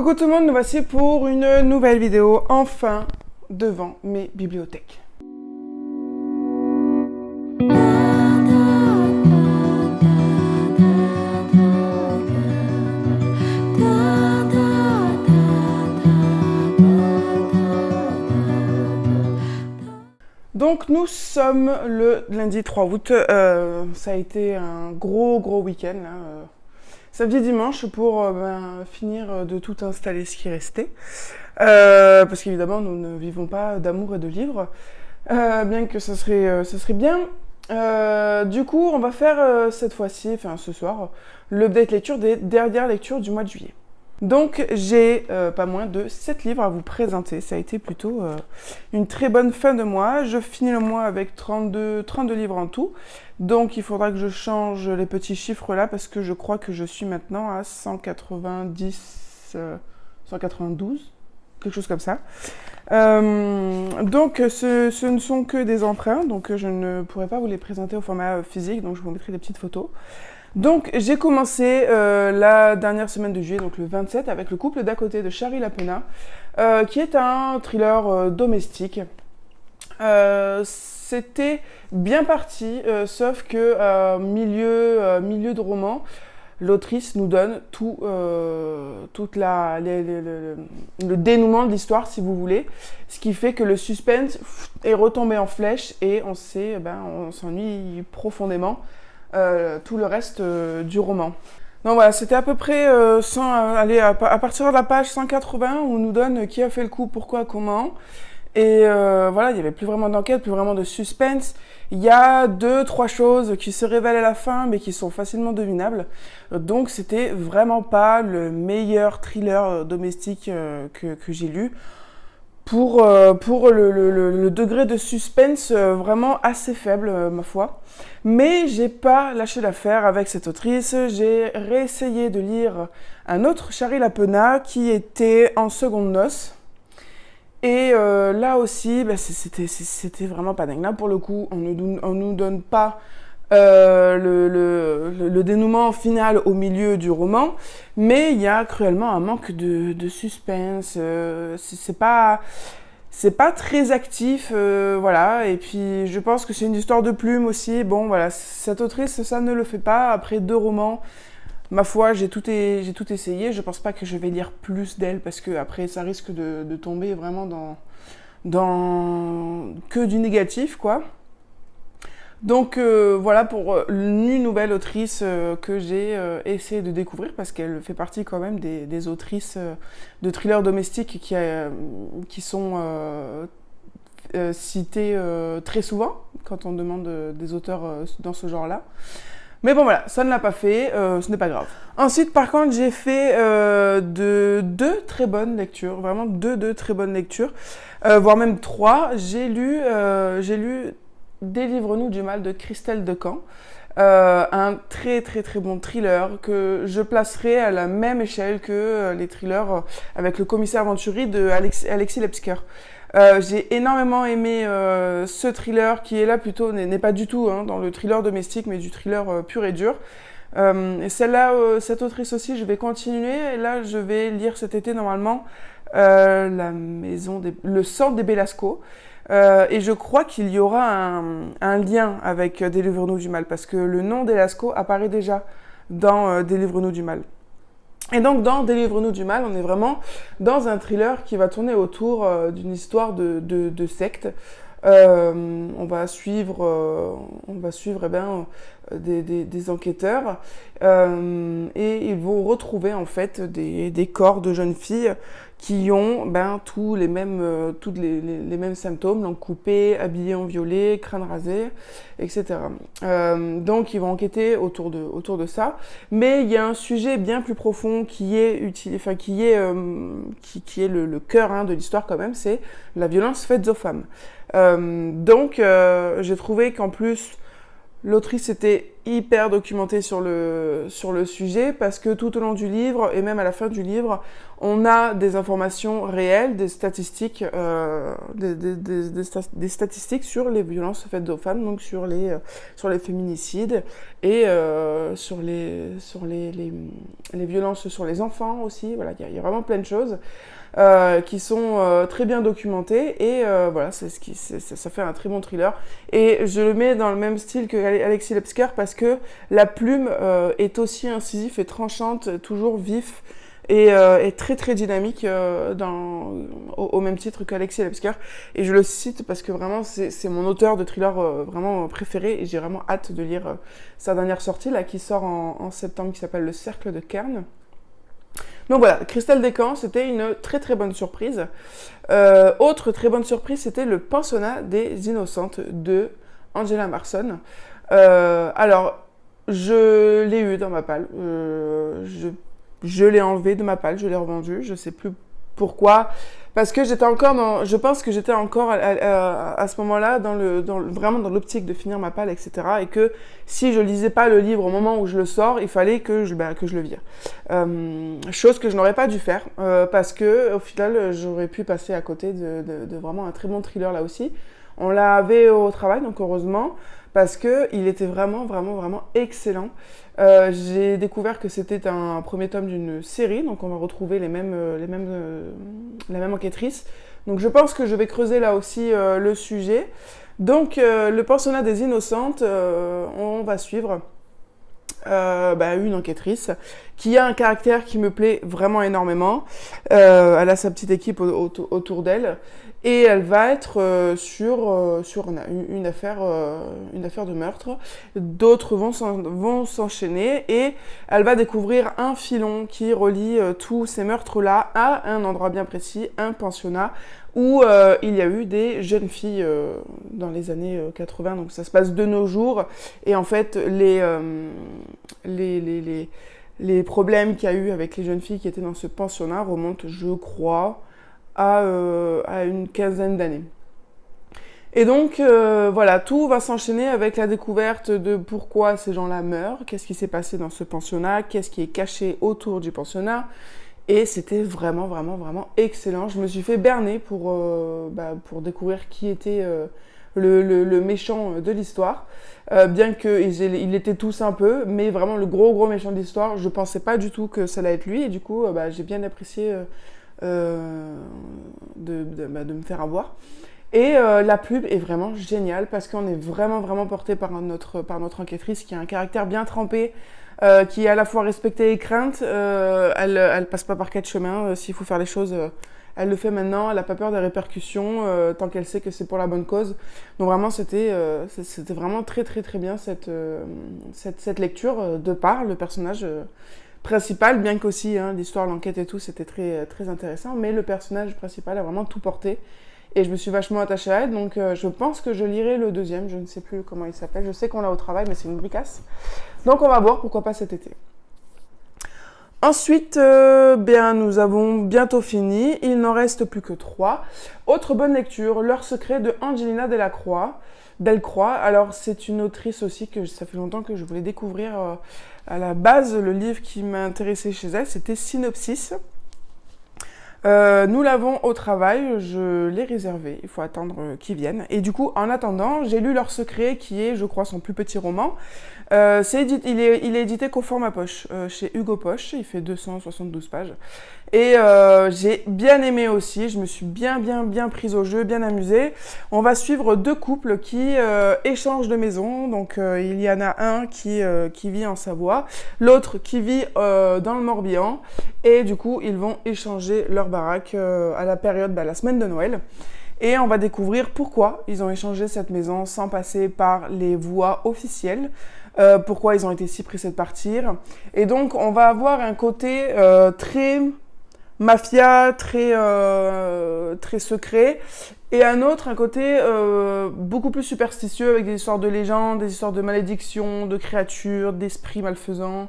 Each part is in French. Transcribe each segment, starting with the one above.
Coucou tout le monde, nous voici pour une nouvelle vidéo, enfin devant mes bibliothèques. Donc nous sommes le lundi 3 août, ça a été un gros week-end là. Samedi dimanche pour finir de tout installer ce qui restait. Parce qu'évidemment nous ne vivons pas d'amour et de livres, bien que ça serait bien. Du coup on va faire cette fois-ci, enfin ce soir, l'update lecture des dernières lectures du mois de juillet. Donc j'ai pas moins de 7 livres à vous présenter, ça a été plutôt une très bonne fin de mois. Je finis le mois avec 32 livres en tout, donc il faudra que je change les petits chiffres là parce que je crois que je suis maintenant à 190, 192, quelque chose comme ça. Donc ce ne sont que des emprunts, donc je ne pourrai pas vous les présenter au format physique, donc je vous mettrai des petites photos. Donc j'ai commencé la dernière semaine de juillet, donc le 27, avec Le couple d'à côté de Shari Lapena, qui est un thriller domestique. C'était bien parti, sauf que milieu de roman, l'autrice nous donne tout le dénouement de l'histoire, si vous voulez, ce qui fait que le suspense est retombé en flèche et on s'ennuie profondément. Tout le reste du roman. Donc voilà, c'était à peu près à partir de la page 180 où on nous donne qui a fait le coup, pourquoi, comment. Et voilà, il n'y avait plus vraiment d'enquête, plus vraiment de suspense. Il y a 2-3 choses qui se révèlent à la fin, mais qui sont facilement devinables. Donc c'était vraiment pas le meilleur thriller domestique que j'ai lu. Pour le degré de suspense vraiment assez faible, ma foi. Mais j'ai pas lâché l'affaire avec cette autrice. J'ai réessayé de lire un autre Shari Lapena qui était En seconde noces. Et là aussi, c'était vraiment pas dingue. Là, pour le coup, on nous donne pas le dénouement final au milieu du roman, mais il y a cruellement un manque de suspense. C'est pas très actif, voilà. Et puis je pense que c'est une histoire de plume aussi. Bon, voilà, cette autrice, ça ne le fait pas. Après 2 romans, ma foi, j'ai tout essayé. Je pense pas que je vais lire plus d'elle parce que après ça risque de tomber vraiment dans que du négatif, quoi. Donc voilà pour une nouvelle autrice que j'ai essayé de découvrir parce qu'elle fait partie quand même des autrices de thrillers domestiques qui sont citées très souvent quand on demande des auteurs dans ce genre-là. Mais bon voilà, ça ne l'a pas fait, ce n'est pas grave. Ensuite par contre j'ai fait deux très bonnes lectures, vraiment deux très bonnes lectures, voire même 3. J'ai lu Délivre-nous du mal de Christelle Decamp, un très bon thriller que je placerai à la même échelle que les thrillers avec le commissaire Venturi de Alexis Lepsker. J'ai énormément aimé ce thriller qui est là plutôt, n'est pas du tout dans le thriller domestique mais du thriller pur et dur. Et celle-là, cette autrice aussi, je vais continuer. Et là, je vais lire cet été normalement Le sang des Belasco. Et je crois qu'il y aura un lien avec Délivre-nous du mal, parce que le nom d'Elasco apparaît déjà dans Délivre-nous du mal. Et donc dans Délivre-nous du mal, on est vraiment dans un thriller qui va tourner autour d'une histoire de secte. On va suivre des enquêteurs et ils vont retrouver en fait des corps de jeunes filles qui ont tous les mêmes symptômes, langue coupée, habillées en violet, crâne rasé, etc. Donc ils vont enquêter autour de ça, mais il y a un sujet bien plus profond qui est le cœur de l'histoire quand même, c'est la violence faite aux femmes. Donc j'ai trouvé qu'en plus l'autrice était hyper documenté sur le sujet parce que tout au long du livre et même à la fin du livre, on a des informations réelles, des statistiques, des statistiques sur les violences faites aux femmes, donc sur les féminicides et sur les violences sur les enfants aussi. Voilà, il y a vraiment plein de choses. Qui sont très bien documentés et voilà, ça fait un très bon thriller et je le mets dans le même style que Alexis Lepsker parce que la plume est aussi incisive et tranchante, toujours vif et très très dynamique au même titre qu'Alexis Lepsker et je le cite parce que vraiment c'est mon auteur de thriller vraiment préféré et j'ai vraiment hâte de lire sa dernière sortie là qui sort en septembre qui s'appelle Le Cercle de Cairn. Donc voilà, Christelle Descamps, c'était une très très bonne surprise. Autre très bonne surprise, c'était Le Pensionnat des Innocentes de Angela Marson. Alors, je l'ai eu dans ma palle. Je l'ai enlevé de ma palle, je l'ai revendu. Je sais plus pourquoi. Parce que je pense que j'étais encore à ce moment-là vraiment dans l'optique de finir ma palle, etc. Et que si je lisais pas le livre au moment où je le sors, il fallait que je le vire. Chose que je n'aurais pas dû faire parce que au final, j'aurais pu passer à côté de vraiment un très bon thriller là aussi. On l'avait au travail, donc heureusement, parce que il était vraiment, vraiment, vraiment excellent. J'ai découvert que c'était un premier tome d'une série, donc on va retrouver la même enquêtrice. Donc je pense que je vais creuser là aussi le sujet. Donc Le Pensionnat des Innocentes, on va suivre une enquêtrice qui a un caractère qui me plaît vraiment énormément. Elle a sa petite équipe autour d'elle et elle va être sur une affaire de meurtre. D'autres vont s'enchaîner et elle va découvrir un filon qui relie tous ces meurtres-là à un endroit bien précis, un pensionnat où il y a eu des jeunes filles dans les années 80, donc ça se passe de nos jours, et en fait les problèmes qu'il y a eu avec les jeunes filles qui étaient dans ce pensionnat remontent, je crois, à une quinzaine d'années. Et donc voilà, tout va s'enchaîner avec la découverte de pourquoi ces gens-là meurent, qu'est-ce qui s'est passé dans ce pensionnat, qu'est-ce qui est caché autour du pensionnat. Et c'était vraiment, vraiment, vraiment excellent. Je me suis fait berner pour découvrir qui était le méchant de l'histoire. Bien qu'il était tous un peu, mais vraiment le gros méchant de l'histoire, je pensais pas du tout que ça allait être lui. Et du coup, j'ai bien apprécié de me faire avoir. Et la pub est vraiment géniale parce qu'on est vraiment, vraiment porté par notre enquêtrice qui a un caractère bien trempé. Qui est à la fois respectée et crainte, elle passe pas par quatre chemins, s'il faut faire les choses, elle le fait maintenant, elle a pas peur des répercussions, tant qu'elle sait que c'est pour la bonne cause. Donc vraiment, c'était vraiment très très très bien cette lecture de par le personnage principal, bien qu'aussi l'histoire, l'enquête et tout, c'était très, très intéressant, mais le personnage principal a vraiment tout porté. Et je me suis vachement attachée à elle, donc je pense que je lirai le deuxième, je ne sais plus comment il s'appelle, je sais qu'on l'a au travail, mais c'est une bricasse. Donc on va voir, pourquoi pas cet été. Ensuite, nous avons bientôt fini, il n'en reste plus que 3. Autre bonne lecture, L'heure secret de Angelina Delcroix. Alors c'est une autrice aussi que ça fait longtemps que je voulais découvrir. À la base, le livre qui m'a intéressé chez elle, c'était Synopsis. Nous l'avons au travail, je l'ai réservé, il faut attendre qu'ils viennent. Et du coup, en attendant, j'ai lu L'heure secret, qui est, je crois, son plus petit roman. Il est édité qu'au format poche, chez Hugo Poche, il fait 272 pages. Et j'ai bien aimé aussi, je me suis bien prise au jeu, bien amusée. On va suivre 2 couples qui échangent de maison. Donc il y en a un qui vit en Savoie, l'autre qui vit dans le Morbihan. Et du coup, ils vont échanger leur baraque à la période, la semaine de Noël. Et on va découvrir pourquoi ils ont échangé cette maison sans passer par les voies officielles. Pourquoi ils ont été si pressés de partir. Et donc, on va avoir un côté très mafia, très secret. Et un côté beaucoup plus superstitieux avec des histoires de légendes, des histoires de malédictions, de créatures, d'esprits malfaisants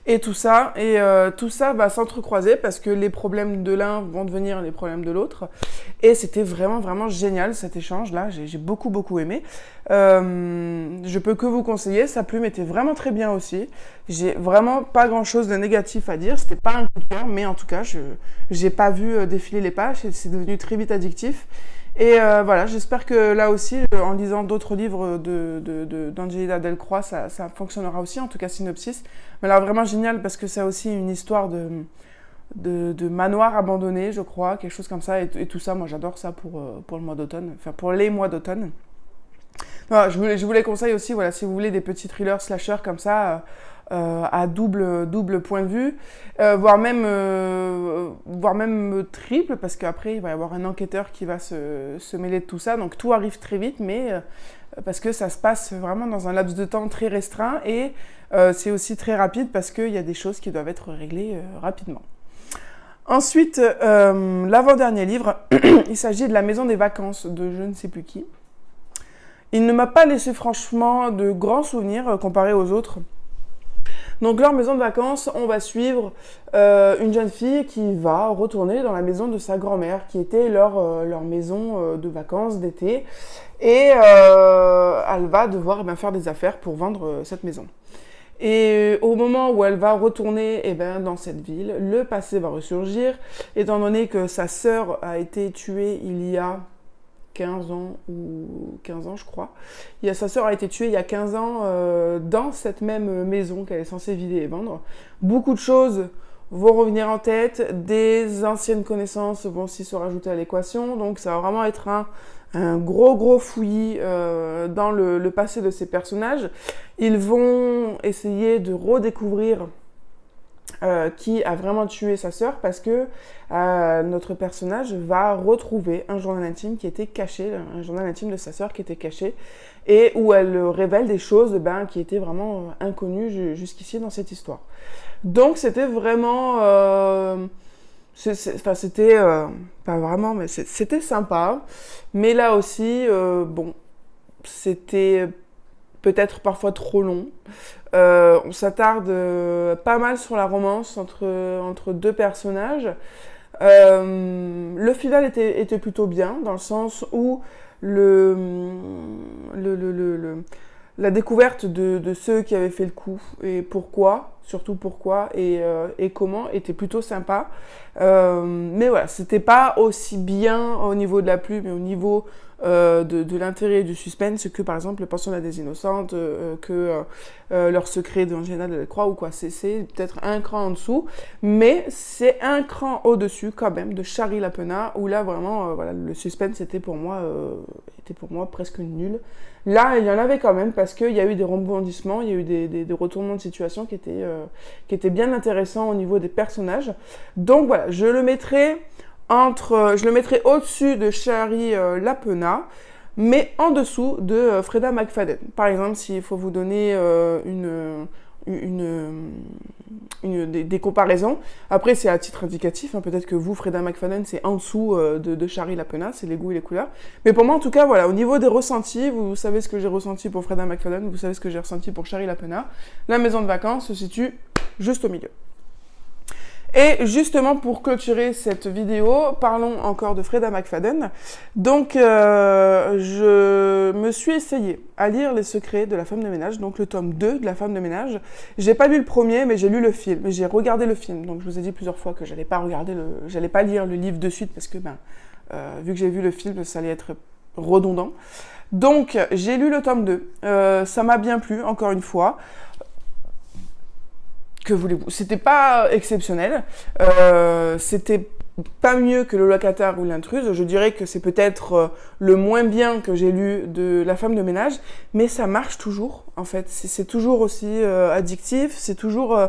et tout ça. Et tout ça va s'entrecroiser parce que les problèmes de l'un vont devenir les problèmes de l'autre. Et c'était vraiment, vraiment génial cet échange-là. J'ai beaucoup, beaucoup aimé. Je peux que vous conseiller. Sa plume était vraiment très bien aussi. J'ai vraiment pas grand-chose de négatif à dire. C'était pas un coup de cœur, mais en tout cas, j'ai pas vu défiler les pages. C'est devenu très vite addictif. Et voilà, j'espère que là aussi, en lisant d'autres livres d'Angelina Delcroix, ça fonctionnera aussi, en tout cas Synopsis. Mais là, vraiment génial parce que c'est aussi une histoire de manoir abandonné, je crois, quelque chose comme ça. Et tout ça, moi j'adore ça pour le mois d'automne, enfin pour les mois d'automne. Voilà, je vous les conseille aussi, voilà, si vous voulez des petits thrillers slasher comme ça, à double point de vue, voire même triple, parce qu'après il va y avoir un enquêteur qui va se mêler de tout ça, donc tout arrive très vite, mais parce que ça se passe vraiment dans un laps de temps très restreint, et c'est aussi très rapide parce qu'il y a des choses qui doivent être réglées rapidement. Ensuite, l'avant-dernier livre, il s'agit de La Maison des Vacances de je ne sais plus qui. Il ne m'a pas laissé franchement de grands souvenirs comparé aux autres. Donc leur maison de vacances, on va suivre une jeune fille qui va retourner dans la maison de sa grand-mère, qui était leur maison de vacances d'été. Et elle va devoir faire des affaires pour vendre cette maison. Et au moment où elle va retourner dans cette ville, le passé va ressurgir, étant donné que sa sœur a été tuée il y a 15 ans ou 15 ans je crois. Sa sœur a été tuée il y a 15 ans dans cette même maison qu'elle est censée vider et vendre. Beaucoup de choses vont revenir en tête, des anciennes connaissances vont aussi se rajouter à l'équation, donc ça va vraiment être un gros fouillis dans le passé de ces personnages. Ils vont essayer de redécouvrir qui a vraiment tué sa sœur, parce que notre personnage va retrouver un journal intime qui était caché, un journal intime de sa sœur qui était caché, et où elle révèle des choses qui étaient vraiment inconnues jusqu'ici dans cette histoire. Donc c'était vraiment... c'était pas vraiment, mais c'était sympa. Mais là aussi, c'était peut-être parfois trop long. On s'attarde pas mal sur la romance entre deux personnages. Le final était plutôt bien, dans le sens où la découverte de ceux qui avaient fait le coup, et pourquoi, surtout pourquoi, et comment, était plutôt sympa. Mais voilà, c'était pas aussi bien au niveau de la plume, mais au niveau de l'intérêt et du suspense que par exemple le pensionnat des innocentes, que leur secret d'Angelina Delcroix ou quoi. C'est peut-être un cran en dessous, mais c'est un cran au-dessus quand même de Shari Lapena, où là vraiment le suspense était pour moi presque nul. Là il y en avait quand même, parce qu'il y a eu des rebondissements, il y a eu des retournements de situation qui étaient bien intéressants au niveau des personnages. Donc voilà, je le mettrai au-dessus de Shari Lapena, mais en dessous de Freda McFadden. Par exemple, s'il faut vous donner des comparaisons, après c'est à titre indicatif, peut-être que vous, Freda McFadden, c'est en dessous de Shari Lapena, c'est les goûts et les couleurs. Mais pour moi, en tout cas, voilà, au niveau des ressentis, vous savez ce que j'ai ressenti pour Freda McFadden, vous savez ce que j'ai ressenti pour Shari Lapena. La maison de vacances se situe juste au milieu. Et justement, pour clôturer cette vidéo, parlons encore de Freda McFadden. Donc, je me suis essayée à lire Les Secrets de la femme de ménage, donc le tome 2 de la femme de ménage. J'ai pas lu le premier, mais j'ai lu le film, j'ai regardé le film. Donc, je vous ai dit plusieurs fois que j'allais pas lire le livre de suite, parce que, vu que j'ai vu le film, ça allait être redondant. Donc, j'ai lu le tome 2. Ça m'a bien plu, encore une fois. Que voulez-vous ? C'était pas exceptionnel, c'était pas mieux que Le Locataire ou L'Intruse. Je dirais que c'est peut-être le moins bien que j'ai lu de La femme de ménage, mais ça marche toujours, en fait. C'est toujours aussi addictif, c'est toujours...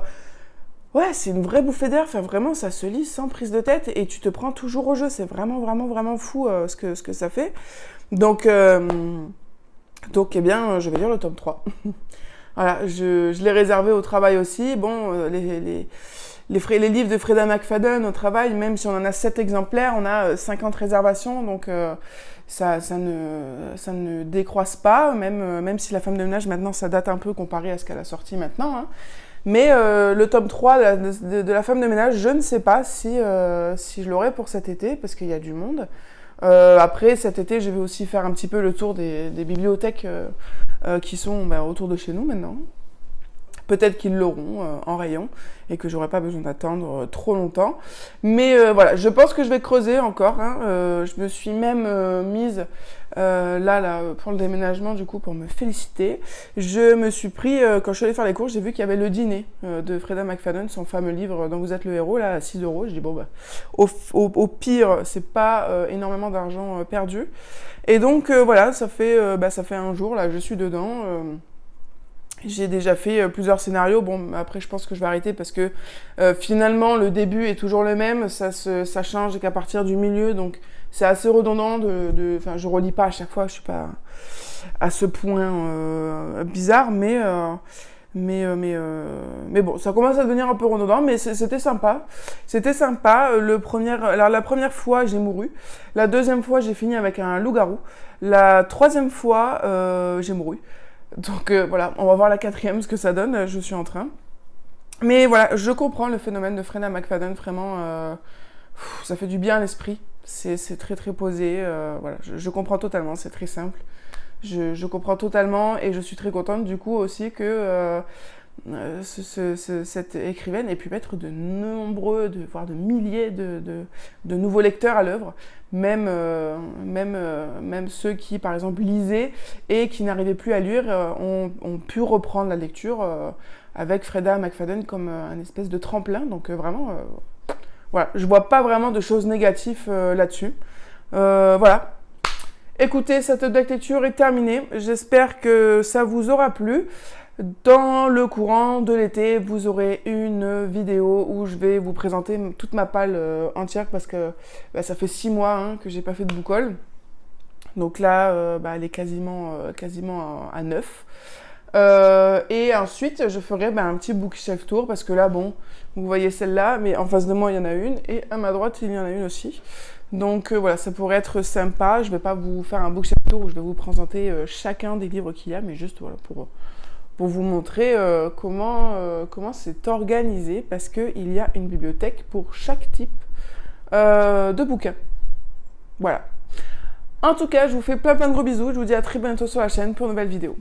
c'est une vraie bouffée d'air, vraiment, ça se lit sans prise de tête, et tu te prends toujours au jeu. C'est vraiment, vraiment, vraiment fou ce que ça fait. Donc, je vais lire le tome 3. Voilà, je l'ai réservé au travail aussi. Bon, les livres de Freda McFadden au travail, même si on en a 7 exemplaires, on a 50 réservations, donc ça ne décroisse pas, même si La femme de ménage, maintenant, ça date un peu comparé à ce qu'elle a sorti maintenant. Hein. Mais le tome 3 de La femme de ménage, je ne sais pas si je l'aurai pour cet été, parce qu'il y a du monde. Après, cet été, je vais aussi faire un petit peu le tour des bibliothèques qui sont autour de chez nous maintenant. Peut-être qu'ils l'auront en rayon et que j'aurai pas besoin d'attendre trop longtemps. Mais voilà, je pense que je vais creuser encore. Hein. Je me suis même mise là, pour le déménagement, du coup, pour me féliciter. Je me suis pris, quand je suis allée faire les courses, j'ai vu qu'il y avait Le Dîner de Freda McFadden, son fameux livre dont vous êtes le héros, là, à 6 €. Je dis, bon, bah, au pire, c'est pas énormément d'argent perdu. Et donc, voilà, ça fait un jour, là, je suis dedans. J'ai déjà fait plusieurs scénarios. Bon, après, je pense que je vais arrêter parce que finalement, le début est toujours le même. Ça change qu'à partir du milieu. Donc, c'est assez redondant. Enfin, je relis pas à chaque fois. Je suis pas à ce point bizarre. Mais bon, ça commence à devenir un peu redondant. Mais c'était sympa. C'était sympa. Alors, la première fois, j'ai mouru. La deuxième fois, j'ai fini avec un loup-garou. La troisième fois, j'ai mouru. Donc voilà, on va voir la quatrième, ce que ça donne, je suis en train. Mais voilà, je comprends le phénomène de Freda McFadden, vraiment, ça fait du bien à l'esprit. C'est très très posé, voilà, je comprends totalement, c'est très simple. Je comprends totalement et je suis très contente du coup aussi que cette écrivaine ait pu mettre de nombreux, voire de milliers de nouveaux lecteurs à l'œuvre. Même ceux qui, par exemple, lisaient et qui n'arrivaient plus à lire ont pu reprendre la lecture avec Freda McFadden comme un espèce de tremplin. Donc vraiment, voilà, je vois pas vraiment de choses négatives là-dessus. Voilà. Écoutez, cette lecture est terminée. J'espère que ça vous aura plu. Dans le courant de l'été, vous aurez une vidéo où je vais vous présenter toute ma palle entière parce que ça fait 6 mois que j'ai pas fait de boucole. Donc là, elle est quasiment à neuf. Et ensuite, je ferai un petit bookshelf tour parce que là, bon, vous voyez celle-là, mais en face de moi, il y en a une et à ma droite, il y en a une aussi. Donc voilà, ça pourrait être sympa. Je vais pas vous faire un bookshelf tour où je vais vous présenter chacun des livres qu'il y a, mais juste voilà, pour vous montrer comment c'est organisé, parce qu'il y a une bibliothèque pour chaque type de bouquin. Voilà. En tout cas, je vous fais plein de gros bisous. Je vous dis à très bientôt sur la chaîne pour une nouvelle vidéo.